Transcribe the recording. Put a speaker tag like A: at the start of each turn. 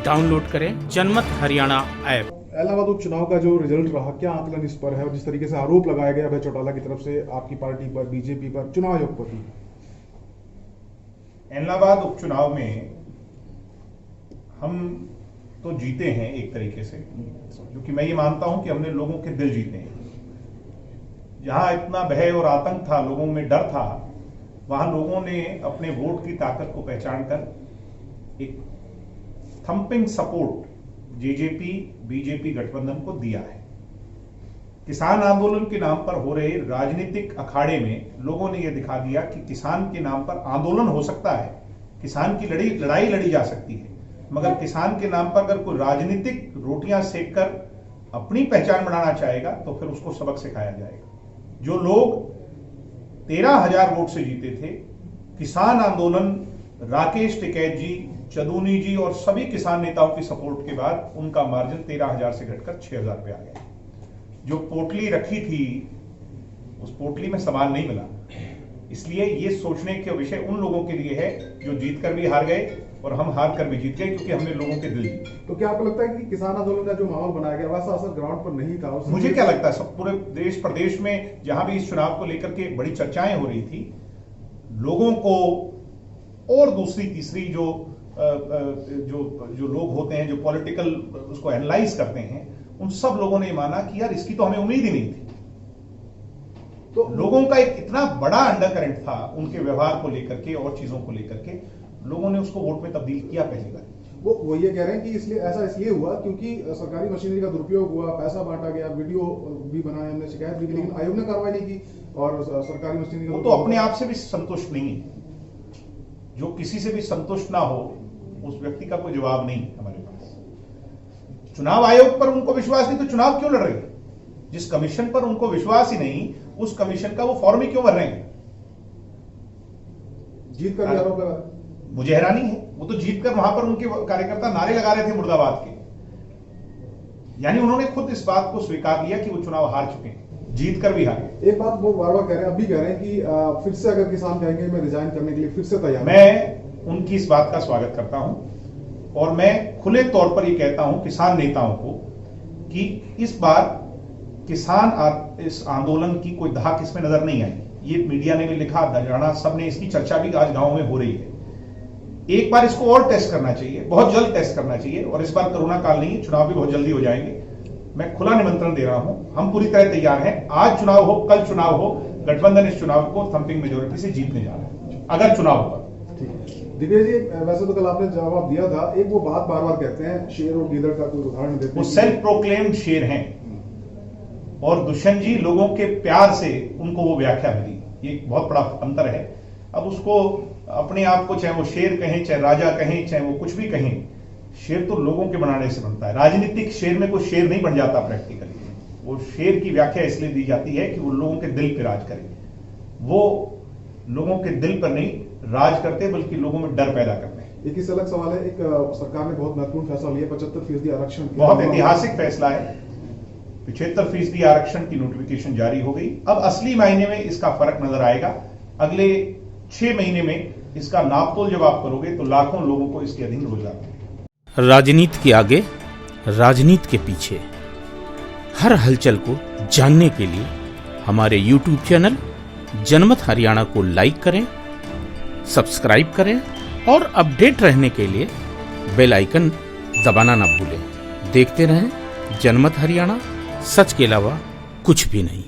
A: Download करें जनमत Haryana app.
B: Allahabad उपचुनाव का जो रिजल्ट रहा, क्या आकलन इस पर है और जिस तरीके से आरोप लगाया गया अभय चौटाला की तरफ से आपकी पार्टी पर, बीजेपी पर, चुनाव आयोग पर भी?
C: इलाहाबाद उपचुनाव में हम तो जीते हैं एक तरीके से, क्योंकि मैं ये मानता हूं कि हमने लोगों के दिल जीते हैं। जहां इतना भय और आतंक था, लोगों में डर था, वहां लोगों ने अपने वोट की ताकत को पहचान कर एक थंपिंग सपोर्ट जेजेपी बीजेपी गठबंधन को दिया है। किसान आंदोलन के नाम पर हो रहे राजनीतिक अखाड़े में लोगों ने यह दिखा दिया कि किसान के नाम पर आंदोलन हो सकता है, किसान की लड़ाई लड़ी जा सकती है, मगर किसान के नाम पर अगर कोई राजनीतिक रोटियां सेक कर अपनी पहचान बनाना चाहेगा तो फिर उसको सबक सिखाया जाएगा। जो लोग 13,000 वोट से जीते थे, किसान आंदोलन राकेश टिकैत जी, चदूनी जी और सभी किसान नेताओं की सपोर्ट के बाद उनका मार्जिन 13,000 से घटकर 6,000 पे आ गया। जो पोटली रखी थी उस पोटली में सामान नहीं मिला। इसलिए ये सोचने के विषय उन लोगों के लिए है जो जीतकर भी हार गए और हम हार कर भी जीत गए, क्योंकि हमने लोगों के दिल जीते।
B: तो क्या आपको लगता है कि किसान आंदोलन का जो माहौल बनाया गया वैसा असर ग्राउंड पर नहीं था?
C: मुझे क्या लगता है, सब पूरे देश प्रदेश में जहां भी इस चुनाव को लेकर के बड़ी चर्चाएं हो रही थी, लोगों को और दूसरी तीसरी जो लोग होते हैं, जो पॉलिटिकल उसको एनालाइज करते हैं, उन सब लोगों ने माना कि यार इसकी तो हमें उम्मीद ही नहीं थी। तो लोगों का एक इतना बड़ा अंडरकरेंट था उनके व्यवहार को लेकर के और चीजों को लेकर के, लोगों ने उसको वोट में तब्दील किया पहली बार।
B: वो ये कह रहे हैं कि इसलिए हुआ क्योंकि सरकारी मशीनरी का दुरुपयोग हुआ, पैसा बांटा गया, वीडियो भी बनाए, हमने शिकायत भी की, लेकिन आयोग ने कार्रवाई नहीं की और सरकारी मशीनरी
C: वो तो अपने आप से भी संतुष्ट नहीं है। जो किसी से भी संतुष्ट ना हो उस व्यक्ति का कोई जवाब नहीं हमारे पास। चुनाव आयोग पर उनको विश्वास नहीं तो चुनाव क्यों लड़ रहे हैं? जिस कमीशन पर उनको विश्वास ही नहीं, उस कमीशन का वो फॉर्म ही क्यों भर रहे हैं?
B: जीत कर भी आरोप लगा।
C: मुझे हैरानी है, वो तो जीतकर वहां पर उनके कार्यकर्ता नारे लगा रहे थे मुर्दाबाद के। यानी उन्होंने खुद इस बात को स्वीकार किया कि वो चुनाव हार चुके हैं, जीतकर भी हारे।
B: एक बात वो बार-बार कह रहे हैं, अभी कह रहे हैं कि फिर से अगर किसान कहेंगे मैं रिजाइन करने के लिए फिर से तैयार।
C: मैं उनकी इस बात का स्वागत करता हूं और मैं खुले तौर पर यह कहता हूं किसान नेताओं को कि इस बार किसान इस आंदोलन की कोई धाक इसमें नजर नहीं आई। ये मीडिया ने भी लिखा, हरियाणा सबने इसकी चर्चा भी आज गांव में हो रही है। एक बार इसको और टेस्ट करना चाहिए, बहुत जल्द टेस्ट करना चाहिए, और इस बार कोरोना काल नहीं है, चुनाव भी बहुत जल्दी हो जाएंगे। मैं खुला निमंत्रण दे रहा हूं, हम पूरी तरह तैयार हैं। आज चुनाव हो, कल चुनाव हो, गठबंधन इस चुनाव को थंपिंग मेजोरिटी से जीतने जा रहा है अगर चुनाव होगा।
B: दिव्या जी, वैसे तो कल आपने जवाब दिया था, एक वो बात बार बार कहते हैं शेर और गीदड़ का कोई उदाहरण देते हैं,
C: वो सेल्फ प्रोक्लेम्ड शेर हैं और दुष्यंत जी लोगों के प्यार से उनको वो व्याख्या मिली। ये बहुत बड़ा अंतर है। अब उसको अपने आप को चाहे वो शेर कहें, चाहे राजा कहें, चाहे वो कुछ भी कहें, शेर तो लोगों के बनाने से बनता है। राजनीतिक शेर में कोई शेर नहीं बन जाता प्रैक्टिकली। वो शेर की व्याख्या इसलिए दी जाती है कि वो लोगों के दिल पे राज करे। वो लोगों के दिल पर नहीं राज करते, बल्कि लोगों में डर पैदा करते हैं।
B: एक इससे अलग सवाल है, एक सरकार ने बहुत महत्वपूर्ण फैसला लिया, 75% आरक्षण।
C: बहुत ऐतिहासिक फैसला है। 75% आरक्षण की नोटिफिकेशन जारी हो गई। अब असली मायने में इसका फर्क नजर आएगा। अगले 6 महीने में इसका नापतोल जब आप करोगे तो लाखों लोगों को इसके अधीन रोजगार।
A: राजनीति के आगे, राजनीति के पीछे, हर हलचल को जानने के लिए हमारे YouTube चैनल जनमत हरियाणा को लाइक करें, सब्सक्राइब करें और अपडेट रहने के लिए बेल आइकन दबाना ना भूलें। देखते रहें जनमत हरियाणा, सच के अलावा कुछ भी नहीं।